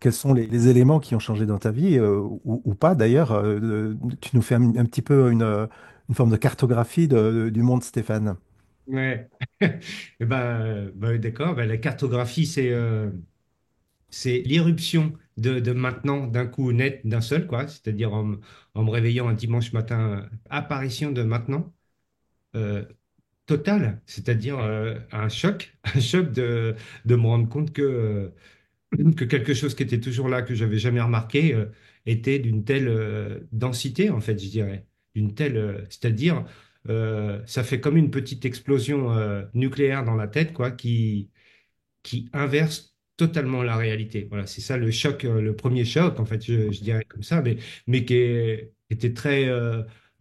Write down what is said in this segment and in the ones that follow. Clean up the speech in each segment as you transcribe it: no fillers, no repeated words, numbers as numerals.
quels sont les éléments qui ont changé dans ta vie, ou pas d'ailleurs. Tu nous fais un petit peu une forme de cartographie du monde Stéphane. Ouais. Eh ben, d'accord. Ben, la cartographie, c'est l'irruption de maintenant, d'un coup net, d'un seul, quoi. C'est-à-dire en me réveillant un dimanche matin, apparition de maintenant, euh, total. C'est-à-dire un choc, un choc de me rendre compte que quelque chose qui était toujours là, que j'avais jamais remarqué, était d'une telle densité, en fait, je dirais. D'une telle, c'est-à-dire, ça fait comme une petite explosion nucléaire dans la tête, quoi, qui inverse totalement la réalité. Voilà, c'est ça le choc, le premier choc, en fait, je dirais comme ça, mais était très,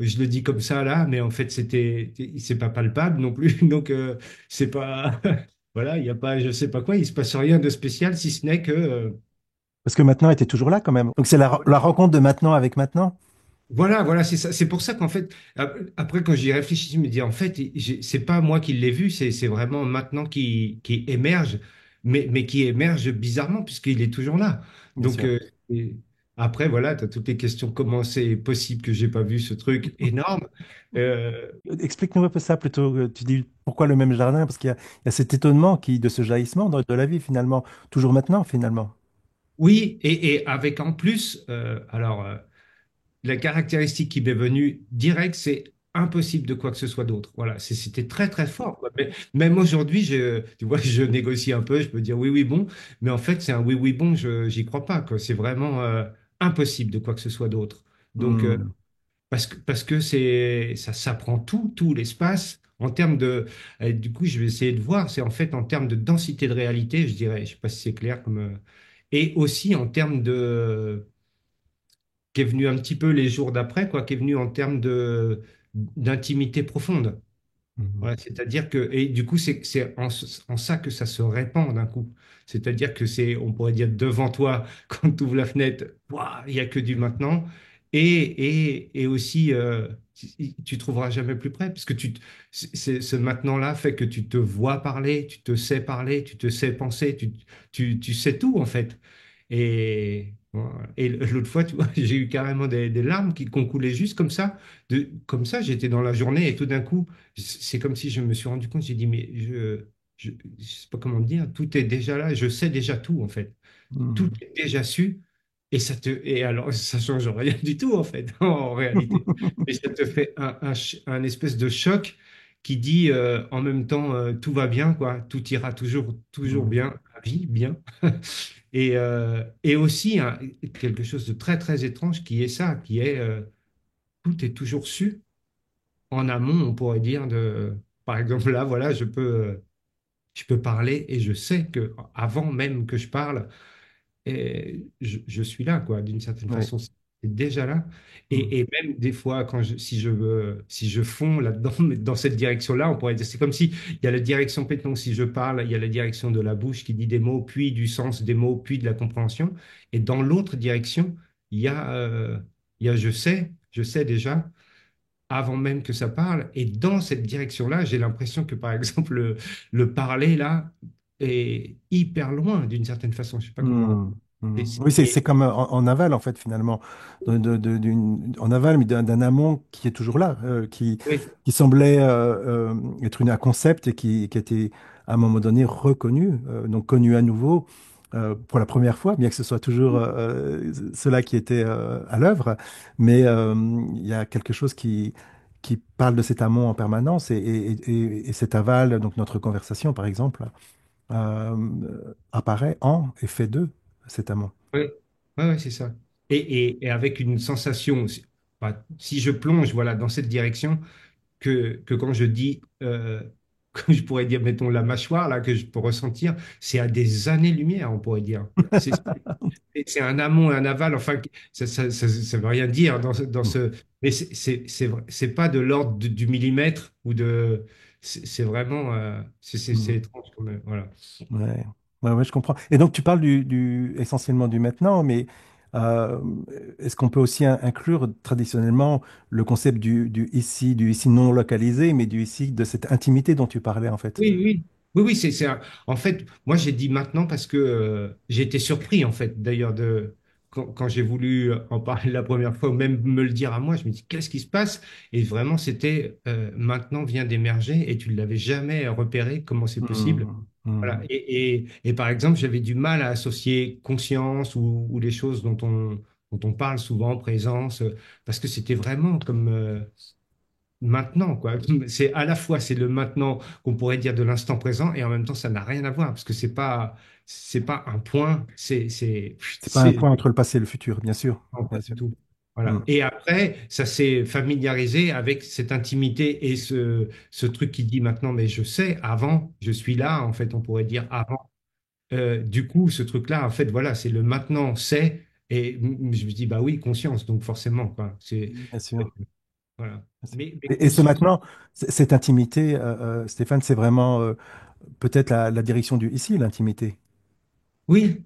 je le dis comme ça là, mais en fait, c'est pas palpable non plus, donc c'est pas, voilà, il n'y a pas, je sais pas quoi, il se passe rien de spécial, si ce n'est que, Parce que maintenant était toujours là quand même. Donc c'est la rencontre de maintenant avec maintenant. voilà, c'est ça. C'est pour ça qu'en fait, après, quand j'y réfléchis, je me dis, en fait, c'est pas moi qui l'ai vu, c'est vraiment maintenant qui émerge, mais qui émerge bizarrement, puisqu'il est toujours là. Bien Donc, sûr. et après, voilà, tu as toutes les questions. Comment c'est possible que j'ai pas vu ce truc énorme? Euh, Explique-nous un peu ça plutôt. Tu dis pourquoi le même jardin? Parce qu'il y a cet étonnement de ce jaillissement de la vie finalement, toujours maintenant finalement. oui, et avec en plus, la caractéristique qui m'est venue direct, c'est impossible de quoi que ce soit d'autre. Voilà, c'était très très fort, quoi. Mais même aujourd'hui, tu vois, je négocie un peu, je peux dire oui, oui, bon, mais en fait, c'est un oui, oui, bon, j'y crois pas, quoi. C'est vraiment impossible de quoi que ce soit d'autre. Donc, Hmm. parce que ça prend tout l'espace. En termes du coup, je vais essayer de voir, c'est en fait en termes de densité de réalité, je dirais, je sais pas si c'est clair comme, et aussi en termes qui est venu un petit peu les jours d'après, quoi, qui est venu en termes d'intimité profonde. Mhm. Voilà, c'est-à-dire que, et du coup, c'est en ça que ça se répand d'un coup. C'est-à-dire que on pourrait dire devant toi, quand tu ouvres la fenêtre, ouah, il n'y a que du maintenant. Et aussi, tu trouveras jamais plus près, parce que ce maintenant-là fait que tu te vois parler, tu te sais penser, tu sais tout, en fait. Et l'autre fois, tu vois, j'ai eu carrément des larmes qui ont coulé juste comme ça. Comme ça, j'étais dans la journée et tout d'un coup, c'est comme si je me suis rendu compte, j'ai dit, mais je sais pas comment dire, tout est déjà là, je sais déjà tout en fait. Tout Hmm. est déjà su et alors ça change rien du tout en fait, en réalité. Mais ça te fait un espèce de choc qui dit en même temps tout va bien, quoi, tout ira toujours Hmm. bien, la vie, bien. Et aussi quelque chose de très très étrange qui est ça, qui est tout est toujours su en amont, on pourrait dire par exemple là, voilà, je peux parler et je sais que avant même que je parle, je suis là, quoi, d'une certaine Ouais. façon, c'est déjà là. Hmm. Et même des fois, si je fonds là-dedans, mais dans cette direction-là, on pourrait dire, c'est comme si il y a la direction péton, si je parle, il y a la direction de la bouche qui dit des mots, puis du sens des mots, puis de la compréhension. Et dans l'autre direction, il y a je sais déjà avant même que ça parle. Et dans cette direction-là, j'ai l'impression que, par exemple, le parler, là, est hyper loin, d'une certaine façon. Je sais pas comment. Hmm. Et, Hmm. c'est- Oui, c'est et- comme en aval en fait finalement, en aval mais d'un amont qui est toujours là, oui, qui semblait être un concept et qui était à un moment donné reconnu, donc connu à nouveau pour la première fois, bien que ce soit toujours cela qui était à l'œuvre, mais il y a quelque chose qui parle de cet amont en permanence et cet aval, donc notre conversation par exemple apparaît en et fait de cet amont. oui, ouais, c'est ça. Et avec une sensation, si je plonge, voilà, dans cette direction, que quand je dis, que je pourrais dire, mettons, la mâchoire, là, que je peux ressentir, c'est à des années-lumière, on pourrait dire. C'est un amont et un aval, enfin, ça veut rien dire mais c'est pas de l'ordre du millimètre ou c'est vraiment, c'est Mm. étrange voilà. Ouais. Ouais, ouais, je comprends. Et donc, tu parles essentiellement du maintenant, mais euh, est-ce qu'on peut aussi inclure traditionnellement le concept du ici non localisé, mais du ici, de cette intimité dont tu parlais en fait? Oui, oui. Oui, oui, en fait, moi j'ai dit maintenant parce que j'ai été surpris en fait d'ailleurs quand j'ai voulu en parler la première fois ou même me le dire à moi, je me dis qu'est-ce qui se passe? Et vraiment c'était maintenant vient d'émerger et tu ne l'avais jamais repéré, comment c'est possible? Hmm, Voilà. hmm, Et par exemple, j'avais du mal à associer conscience ou les choses dont on parle souvent, présence, parce que c'était vraiment comme maintenant, quoi. C'est à la fois, c'est le maintenant qu'on pourrait dire de l'instant présent et en même temps, ça n'a rien à voir parce que c'est pas un point, C'est pas un c'est point entre le passé et le futur, bien sûr. non, pas Bien du sûr. tout. Hmm, Voilà. Et après, ça s'est familiarisé avec cette intimité et ce truc qui dit maintenant, mais je sais, avant, je suis là, en fait, on pourrait dire avant. Du coup, ce truc-là, en fait, voilà, c'est le maintenant, c'est, et je me dis, bah oui, conscience, donc forcément, quoi. bien sûr. Voilà. Bien sûr. Mais Et ce conscience, maintenant, cette intimité, Stéphane, c'est vraiment peut-être la direction du ici, l'intimité. oui,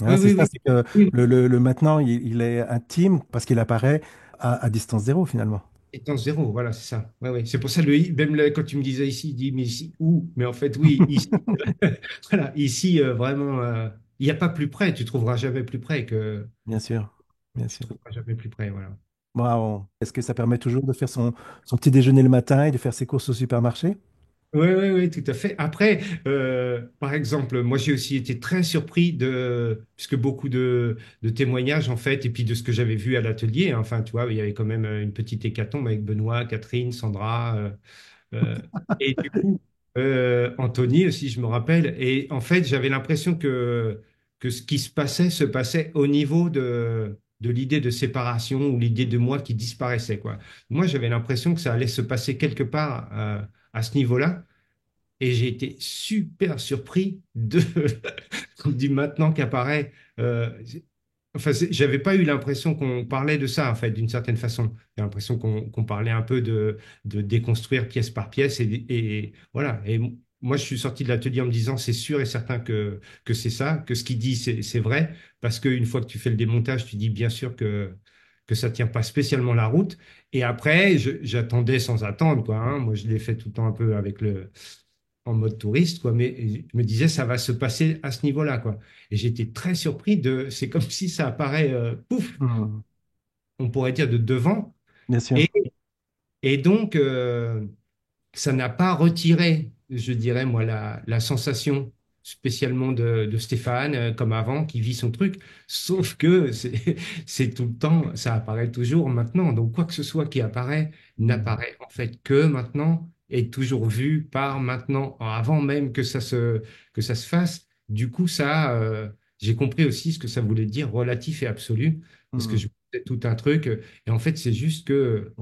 Hein, oui, c'est oui, ça, oui. c'est que Oui. le maintenant, il est intime parce qu'il apparaît à distance zéro finalement. Étant zéro, voilà, c'est ça. Ouais, ouais. C'est pour ça, même là, quand tu me disais ici, il dit, mais ici, où? Mais en fait, oui, ici, voilà, ici, vraiment, il n'y a pas plus près, tu trouveras jamais plus près Bien sûr, bien tu sûr. trouveras jamais plus près, voilà. Bravo. Est-ce que ça permet toujours de faire son petit déjeuner le matin et de faire ses courses au supermarché? Oui, oui, oui, tout à fait. Après, par exemple, moi j'ai aussi été très surpris puisque beaucoup de témoignages en fait, et puis de ce que j'avais vu à l'atelier, hein, enfin, tu vois, il y avait quand même une petite hécatombe avec Benoît, Catherine, Sandra, euh, et du coup, Anthony aussi, je me rappelle. Et en fait, j'avais l'impression que ce qui se passait au niveau de l'idée de séparation ou l'idée de moi qui disparaissait, quoi. Moi, j'avais l'impression que ça allait se passer quelque part à ce niveau-là. Et j'ai été super surpris du maintenant qu'apparaît. Enfin, j'avais pas eu l'impression qu'on parlait de ça, en fait, d'une certaine façon. J'ai l'impression qu'on parlait un peu de déconstruire pièce par pièce. Et voilà. Et moi, je suis sorti de l'atelier en me disant, c'est sûr et certain que c'est ça, que ce qu'il dit, c'est vrai. Parce qu'une fois que tu fais le démontage, tu dis bien sûr que ça tient pas spécialement la route. Et après, j'attendais sans attendre, quoi, hein. Moi, je l'ai fait tout le temps un peu en mode touriste, quoi. Mais je me disais, ça va se passer à ce niveau-là, quoi. Et j'étais très surpris c'est comme si ça apparaît, pouf, Hmm, on pourrait dire de devant. bien sûr. Et, et donc, ça n'a pas retiré, je dirais, moi, la sensation spécialement de Stéphane, comme avant, qui vit son truc. Sauf que c'est tout le temps, ça apparaît toujours maintenant. Donc, quoi que ce soit qui apparaît, Hmm, n'apparaît en fait que maintenant, est toujours vu par maintenant, avant même que ça se fasse. Du coup, j'ai compris aussi ce que ça voulait dire relatif et absolu, parce que hmm, je faisais tout un truc. Et en fait, c'est juste que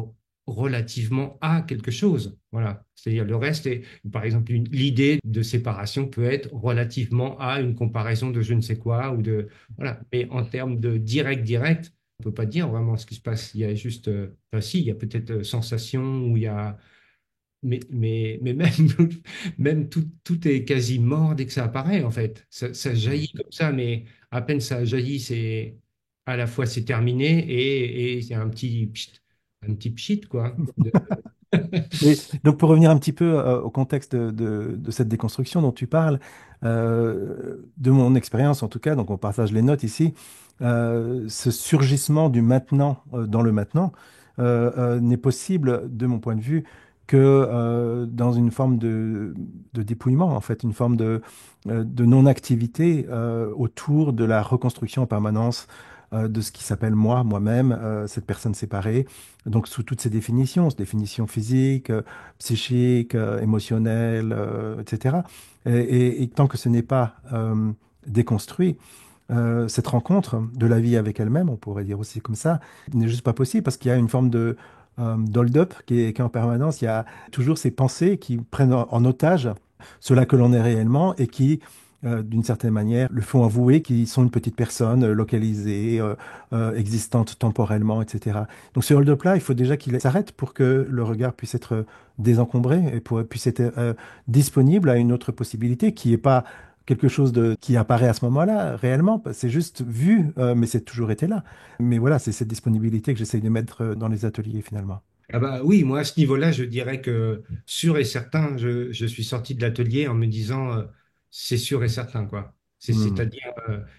relativement à quelque chose. Voilà. C'est-à-dire le reste est, par exemple, l'idée de séparation peut être relativement à une comparaison de je ne sais quoi ou voilà. Mais en termes de direct, on peut pas dire vraiment ce qui se passe. Il y a juste, enfin, si, il y a peut-être sensation où il y a, mais même, même tout est quasi mort dès que ça apparaît, en fait. Ça hmm. jaillit comme ça, mais à peine ça jaillit, à la fois c'est terminé et c'est un petit pchit, quoi. Mais donc pour revenir un petit peu au contexte de cette déconstruction dont tu parles, de mon expérience en tout cas, donc on partage les notes ici, ce surgissement du maintenant dans le maintenant n'est possible de mon point de vue que dans une forme de dépouillement, en fait, une forme de non-activité autour de la reconstruction en permanence de ce qui s'appelle moi, moi-même, cette personne séparée. Donc, sous toutes ces définitions physiques, psychiques, émotionnelles, etc. Et tant que ce n'est pas déconstruit, cette rencontre de la vie avec elle-même, on pourrait dire aussi comme ça, n'est juste pas possible parce qu'il y a une forme d'hold-up qui est en permanence. Il y a toujours ces pensées qui prennent en otage cela que l'on est réellement et qui, d'une certaine manière, le font avouer qu'ils sont une petite personne localisée, existante temporellement, etc. Donc ce hold-up-là, il faut déjà qu'il s'arrête pour que le regard puisse être désencombré et puisse être disponible à une autre possibilité qui n'est pas quelque chose qui apparaît à ce moment-là réellement. C'est juste vu, mais c'est toujours été là. Mais voilà, c'est cette disponibilité que j'essaye de mettre dans les ateliers finalement. Ah bah oui, moi à ce niveau-là, je dirais que sûr et certain, je suis sorti de l'atelier en me disant c'est sûr et certain quoi. Hmm. C'est-à-dire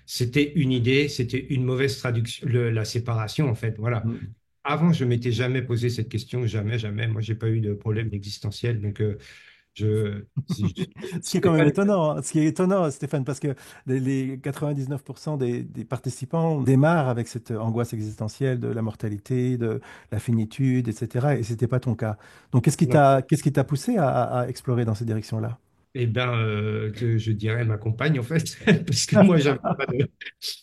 c'était une idée, c'était une mauvaise traduction, la séparation en fait. Voilà. Hmm. Avant, je m'étais jamais posé cette question, jamais, jamais. Moi, j'ai pas eu de problème existentiel, donc Ce qui est quand même étonnant, hein. Ce qui est étonnant, Stéphane, parce que les 99% des participants démarrent avec cette angoisse existentielle de la mortalité, de la finitude, etc. Et c'était pas ton cas. Donc, non. qu'est-ce qui t'a poussé à explorer dans cette direction-là? Eh ben, que je dirais ma compagne en fait, parce que moi, j'avais pas de,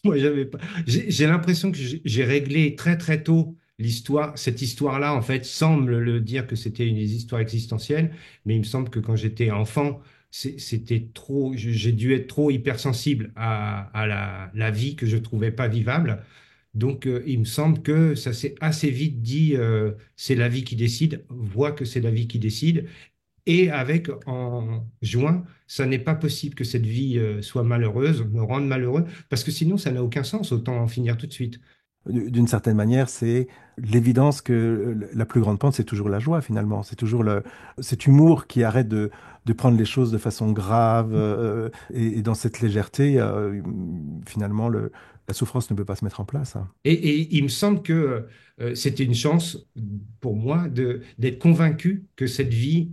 moi, j'avais pas. J'ai l'impression que j'ai réglé très très tôt l'histoire. Cette histoire-là, en fait, semble le dire que c'était une des histoires existentielles, mais il me semble que quand j'étais enfant, c'était trop. J'ai dû être trop hypersensible à la vie que je trouvais pas vivable. Donc, il me semble que ça s'est assez vite dit, c'est la vie qui décide, voit que c'est la vie qui décide. Et avec en juin, ça n'est pas possible que cette vie soit malheureuse, me rende malheureux, parce que sinon, ça n'a aucun sens, autant en finir tout de suite. D'une certaine manière, c'est l'évidence que la plus grande pente, c'est toujours la joie, finalement. C'est toujours cet humour qui arrête de prendre les choses de façon grave. Et dans cette légèreté, finalement, la souffrance ne peut pas se mettre en place, hein. Et il me semble que c'était une chance pour moi d'être convaincu que cette vie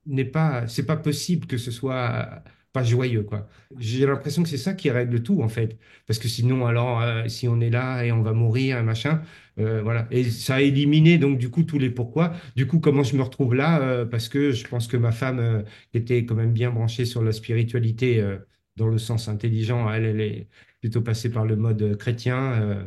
c'est pas possible que ce soit pas joyeux, quoi. J'ai l'impression que c'est ça qui règle tout, en fait. Parce que sinon, alors, si on est là et on va mourir, un machin, voilà. Et ça a éliminé, donc, du coup, tous les pourquoi. Du coup, comment je me retrouve là? Parce que je pense que ma femme, qui était quand même bien branchée sur la spiritualité, dans le sens intelligent, elle est plutôt passée par le mode chrétien.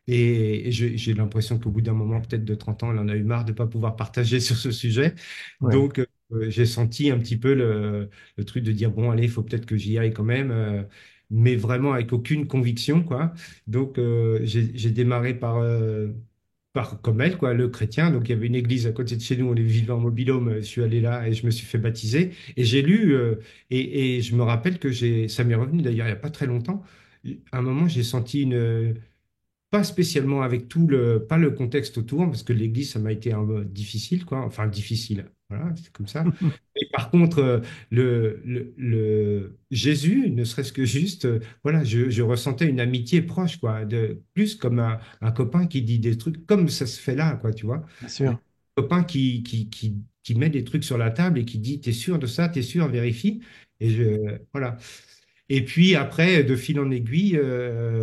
Et j'ai l'impression qu'au bout d'un moment, peut-être de 30 ans, elle en a eu marre de ne pas pouvoir partager sur ce sujet. Ouais. Donc, j'ai senti un petit peu le truc de dire, bon, allez, il faut peut-être que j'y aille quand même, mais vraiment avec aucune conviction, quoi. Donc, j'ai démarré par comme elle, quoi, le chrétien. Donc, il y avait une église à côté de chez nous, on vivait en mobil-home. Je suis allé là et je me suis fait baptiser. Et j'ai lu, et je me rappelle que ça m'est revenu d'ailleurs il n'y a pas très longtemps. À un moment, j'ai senti pas spécialement avec pas le contexte autour, parce que l'église, ça m'a été un peu difficile, quoi. Enfin, difficile. Voilà, c'est comme ça. Et par contre, le Jésus, ne serait-ce que juste, voilà, je ressentais une amitié proche, quoi, plus comme un copain qui dit des trucs comme ça se fait là, quoi, tu vois. Bien Un sûr. copain qui met des trucs sur la table et qui dit, t'es sûr de ça, t'es sûr, vérifie. Voilà. Et puis après, de fil en aiguille,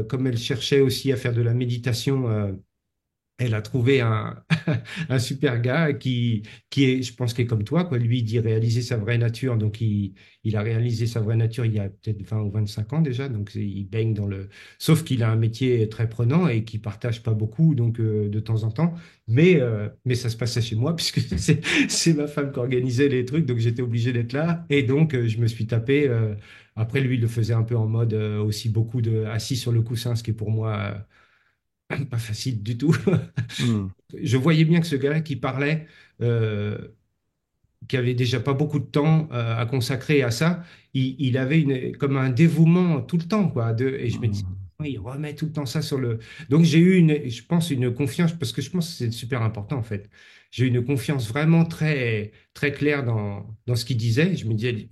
comme elle cherchait aussi à faire de la méditation, elle a trouvé un super gars qui est, je pense, qui est comme toi, quoi. Lui, il dit réaliser sa vraie nature. Donc, il a réalisé sa vraie nature il y a peut-être 20 ou 25 ans déjà. Donc, il baigne dans le. Sauf qu'il a un métier très prenant et qui partage pas beaucoup, donc de temps en temps. Mais ça se passait chez moi puisque c'est ma femme qui organisait les trucs. Donc, j'étais obligé d'être là. Et donc, je me suis tapé. Après, lui, il le faisait un peu en mode aussi beaucoup de assis sur le coussin, ce qui est pour moi pas facile du tout. Hmm. Je voyais bien que ce gars-là qui parlait, euh, qui avait déjà pas beaucoup de temps à consacrer à ça, il avait comme un dévouement tout le temps, quoi. Et je me dis, Hmm. ouais, il remet tout le temps ça sur le. Donc j'ai eu je pense, une confiance, parce que je pense que c'est super important en fait. J'ai eu une confiance vraiment très, très claire dans ce qu'il disait. Je me disais,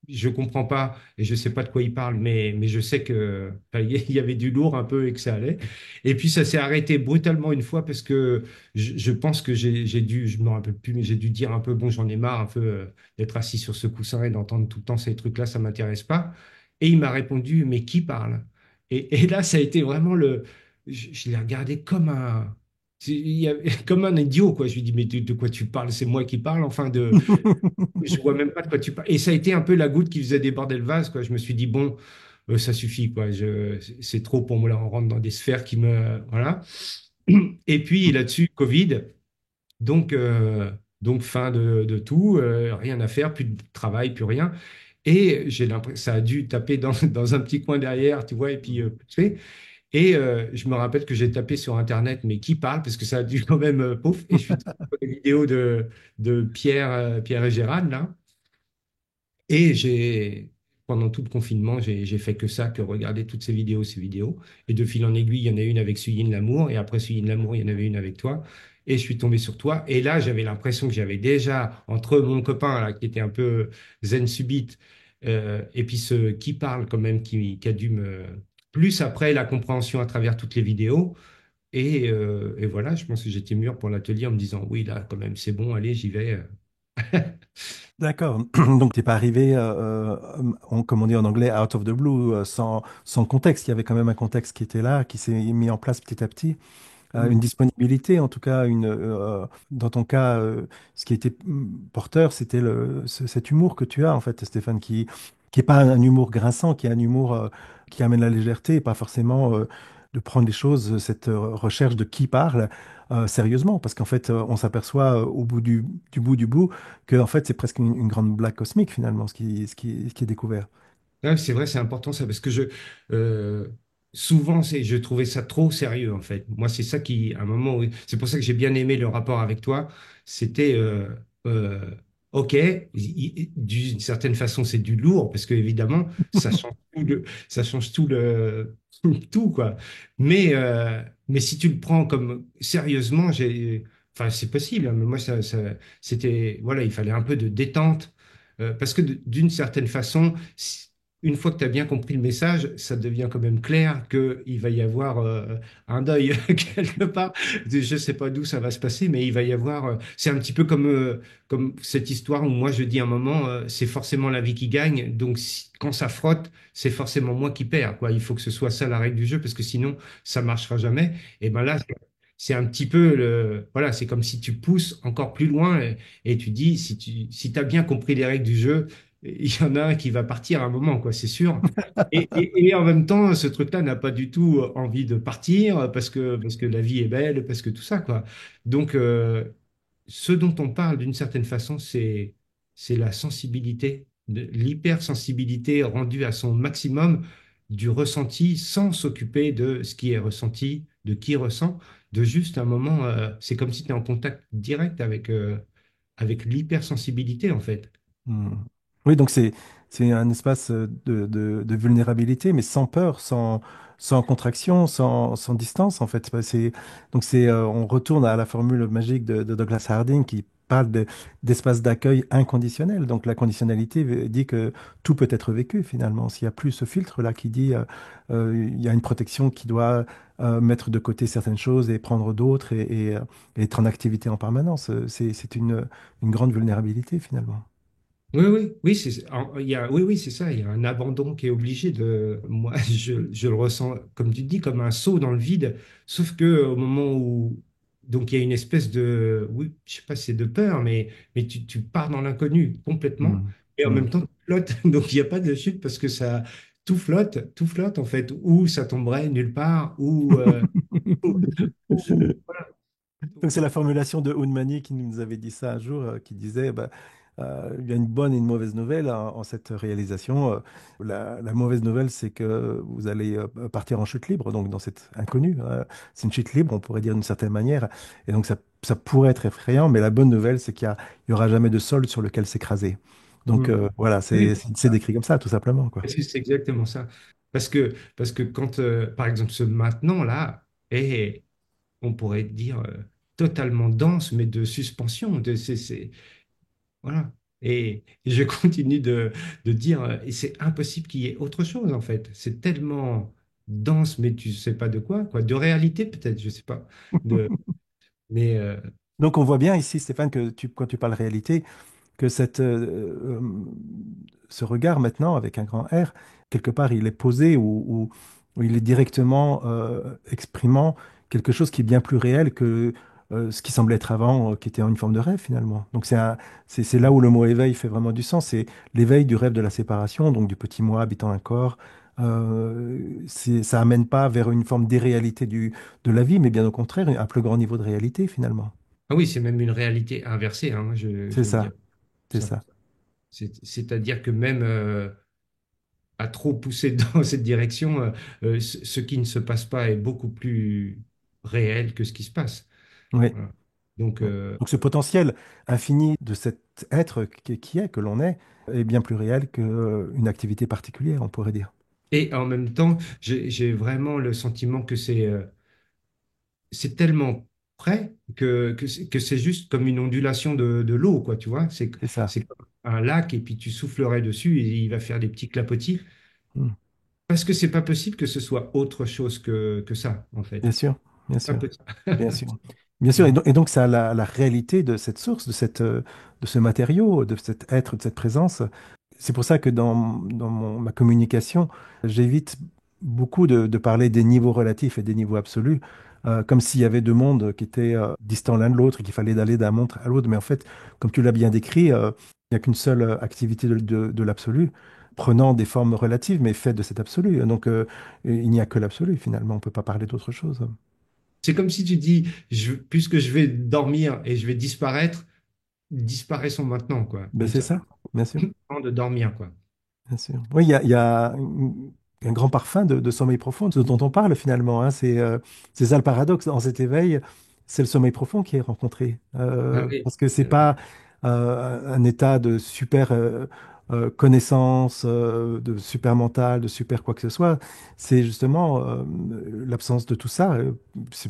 je comprends pas et je sais pas de quoi il parle, mais je sais que enfin, il y avait du lourd un peu et que ça allait. Et puis ça s'est arrêté brutalement une fois parce que je pense que j'ai dû, je me rappelle plus, mais j'ai dû dire un peu, bon, j'en ai marre un peu d'être assis sur ce coussin et d'entendre tout le temps ces trucs-là, ça m'intéresse pas. Et il m'a répondu, mais qui parle? Et là, ça a été vraiment je l'ai regardé comme comme un idiot, quoi. Je lui ai dit, mais de quoi tu parles? C'est moi qui parle, enfin, je vois même pas de quoi tu parles. Et ça a été un peu la goutte qui faisait déborder le vase, quoi. Je me suis dit, bon, ça suffit, quoi. C'est trop pour moi, là, on rentre dans des sphères qui me, voilà. Et puis là-dessus, Covid, donc, fin de tout, rien à faire, plus de travail, plus rien. Et j'ai l'impression ça a dû taper dans un petit coin derrière, tu vois, et puis tu sais. Et je me rappelle que j'ai tapé sur Internet, mais qui parle, parce que ça a dû quand même, pouf, et je suis tombé sur les vidéos de Pierre et Gérald, là. Et pendant tout le confinement, j'ai fait que ça, que regarder toutes ces vidéos, ces vidéos. Et de fil en aiguille, il y en a une avec Suyine Lamour, et après Suyine Lamour, il y en avait une avec toi. Et je suis tombé sur toi. Et là, j'avais l'impression que j'avais déjà, entre mon copain, là, qui était un peu zen subite, et puis ce qui parle quand même, qui a dû me... Plus après la compréhension à travers toutes les vidéos. Et voilà, je pense que j'étais mûr pour l'atelier en me disant, oui, là, quand même, c'est bon, allez, j'y vais. D'accord. Donc, t'es pas arrivé, comme on dit en anglais, out of the blue, sans contexte. Il y avait quand même un contexte qui était là, qui s'est mis en place petit à petit. Une disponibilité, en tout cas, dans ton cas, ce qui était porteur, c'était cet humour que tu as, en fait, Stéphane, qui est pas un humour grinçant, qui est un humour qui amène la légèreté, et pas forcément de prendre les choses, cette recherche de qui parle, sérieusement, parce qu'en fait, on s'aperçoit au bout du bout que, en fait, c'est presque une grande blague cosmique, finalement, ce qui est découvert. Ouais, c'est vrai, c'est important ça, parce que euh, souvent, je trouvais ça trop sérieux, en fait. Moi, c'est ça qui, à un moment, c'est pour ça que j'ai bien aimé le rapport avec toi. C'était, euh, OK, d'une certaine façon, c'est du lourd, parce que évidemment, ça change tout tout, quoi. Mais si tu le prends comme sérieusement, enfin, c'est possible, hein, mais moi, c'était, voilà, il fallait un peu de détente. Parce que d'une certaine façon, une fois que tu as bien compris le message, ça devient quand même clair qu'il va y avoir un deuil quelque part. Je ne sais pas d'où ça va se passer, mais il va y avoir. C'est un petit peu comme cette histoire où moi je dis à un moment, c'est forcément la vie qui gagne. Donc quand ça frotte, c'est forcément moi qui perds, quoi. Il faut que ce soit ça la règle du jeu, parce que sinon ça marchera jamais. Et ben là, c'est un petit peu voilà, c'est comme si tu pousses encore plus loin et tu dis, si t'as bien compris les règles du jeu, il y en a un qui va partir à un moment, quoi, c'est sûr. Et en même temps, ce truc-là n'a pas du tout envie de partir parce que la vie est belle, parce que tout ça, quoi. Donc, ce dont on parle d'une certaine façon, c'est la sensibilité, l'hypersensibilité rendue à son maximum du ressenti sans s'occuper de ce qui est ressenti, de qui ressent, de juste un moment, c'est comme si tu es en contact direct avec l'hypersensibilité, en fait. Hmm. Oui, donc c'est un espace de vulnérabilité, mais sans peur, sans contraction, sans distance, en fait. Donc on retourne à la formule magique de Douglas Harding qui parle d'espace d'accueil inconditionnel. Donc la conditionnalité dit que tout peut être vécu finalement. S'il n'y a plus ce filtre-là qui dit il y a une protection qui doit mettre de côté certaines choses et prendre d'autres et être en activité en permanence, c'est une grande vulnérabilité finalement. Oui, oui, oui, oui, oui, c'est ça. Il y a un abandon qui est obligé de. Moi, je le ressens, comme tu dis, comme un saut dans le vide. Sauf que au moment où. Donc, il y a une espèce de. Oui, je sais pas si c'est de peur, mais tu pars dans l'inconnu complètement. Hmm. Et en Hmm. même temps, tu flottes. Donc, il n'y a pas de chute parce que ça. Tout flotte, en fait. Ou ça tomberait nulle part, voilà. Donc Donc, c'est la formulation de Unmani qui nous avait dit ça un jour, qui disait bah, il y a une bonne et une mauvaise nouvelle en cette réalisation. La mauvaise nouvelle, c'est que vous allez partir en chute libre, donc dans cet inconnu. C'est une chute libre, on pourrait dire d'une certaine manière. Et donc ça pourrait être effrayant, mais la bonne nouvelle, c'est qu'il y aura jamais de sol sur lequel s'écraser. Donc hmm. voilà, Oui, c'est décrit comme ça, tout simplement, quoi. c'est exactement ça. Parce que quand, par exemple, ce maintenant-là est, on pourrait dire, totalement dense, mais de suspension. Voilà. Et je continue de dire, et c'est impossible qu'il y ait autre chose, en fait. C'est tellement dense, mais tu sais pas de quoi, de réalité peut-être, je sais pas. De, mais Donc on voit bien ici, Stéphane, que quand tu parles réalité, que ce regard maintenant, avec un grand R, quelque part, il est posé ou il est directement exprimant quelque chose qui est bien plus réel que ce qui semblait être avant, qui était en une forme de rêve finalement. Donc c'est là où le mot éveil fait vraiment du sens. C'est l'éveil du rêve de la séparation, donc du petit moi habitant un corps. Ça amène pas vers une forme d'irréalité de la vie, mais bien au contraire, un plus grand niveau de réalité finalement. ah oui, c'est même une réalité inversée, hein, moi, je C'est vais dire ça, c'est ça. ça. C'est-à-dire que même à trop pousser dans cette direction, ce qui ne se passe pas est beaucoup plus réel que ce qui se passe. Oui. Voilà. Donc, Donc ce potentiel infini de cette cet être qui est, que l'on est bien plus réel qu'une activité particulière, on pourrait dire. Et en même temps, j'ai vraiment le sentiment que c'est tellement près que c'est juste comme une ondulation de l'eau, quoi, tu vois. C'est ça. C'est comme un lac et puis tu soufflerais dessus et il va faire des petits clapotis. Mm. Parce que c'est pas possible que ce soit autre chose que ça, en Bien fait. sûr, bien Pas sûr, possible. bien sûr. Bien sûr, et donc ça, la réalité de cette source, de ce matériau, de cet être, de cette présence, c'est pour ça que dans ma communication, j'évite beaucoup de parler des niveaux relatifs et des niveaux absolus, comme s'il y avait deux mondes qui étaient distants l'un de l'autre et qu'il fallait aller d'un monde à l'autre. Mais en fait, comme tu l'as bien décrit, il n'y a qu'une seule activité de l'absolu, prenant des formes relatives, mais faite de cet absolu. Donc, il n'y a que l'absolu, finalement. On ne peut pas parler d'autre chose. C'est comme si tu dis, puisque je vais dormir et je vais disparaître, disparaissons maintenant, quoi, Ben, d'une c'est certaine ça, bien sûr. façon de dormir, quoi. Bien sûr. Oui, il y a un grand parfum de sommeil profond, ce dont on parle finalement, hein. C'est ça le paradoxe. Dans cet éveil, c'est le sommeil profond qui est rencontré. Ah oui. Parce que c'est pas un état de super connaissance, de super mental, de super quoi que ce soit. C'est justement l'absence de tout ça.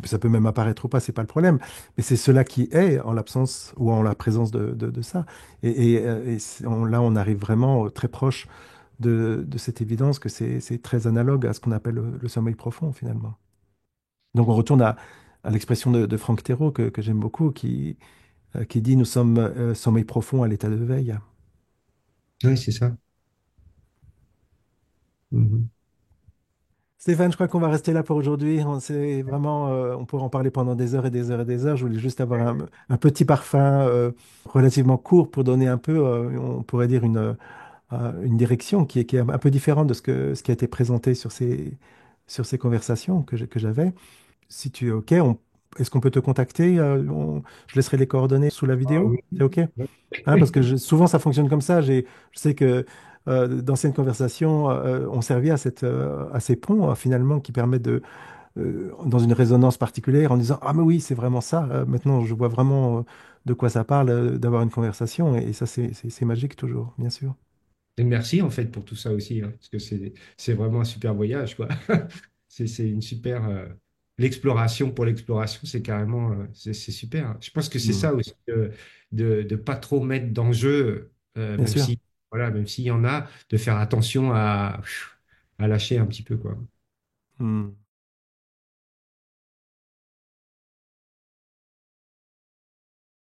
Ça peut même apparaître ou pas, c'est pas le problème. Mais c'est cela qui est en l'absence ou en la présence de ça. Là, on arrive vraiment très proche de cette évidence que c'est très analogue à ce qu'on appelle le sommeil profond, finalement. Donc on retourne à l'expression de Franck Thérault que j'aime beaucoup, qui dit nous sommes sommeil profond à l'état de veille. Oui, c'est ça. Mhm. Stéphane, je crois qu'on va rester là pour aujourd'hui. On pourrait en parler pendant des heures et des heures et des heures. Je voulais juste avoir un petit parfum relativement court pour donner un peu, on pourrait dire, une direction qui est un peu différente de ce qui a été présenté sur ces conversations que j'avais. Si tu es OK, est-ce qu'on peut te contacter? Je laisserai les coordonnées sous la Ah vidéo. oui. C'est OK? Oui. Hein, parce que souvent, ça fonctionne comme ça. Je sais que d'anciennes conversations ont servi à ces ponts, finalement, qui permettent dans une résonance particulière, en disant, ah, mais oui, c'est vraiment ça. Maintenant, je vois vraiment de quoi ça parle, d'avoir une conversation. Et ça, c'est magique toujours, bien sûr. Et merci en fait pour tout ça aussi, hein, parce que c'est vraiment un super voyage, quoi. C'est une super l'exploration pour l'exploration, c'est carrément c'est super. Je pense que c'est Hmm. ça aussi de pas trop mettre d'enjeu, Bien même sûr. si voilà, même s'il y en a, de faire attention à lâcher un petit peu, quoi. Hmm.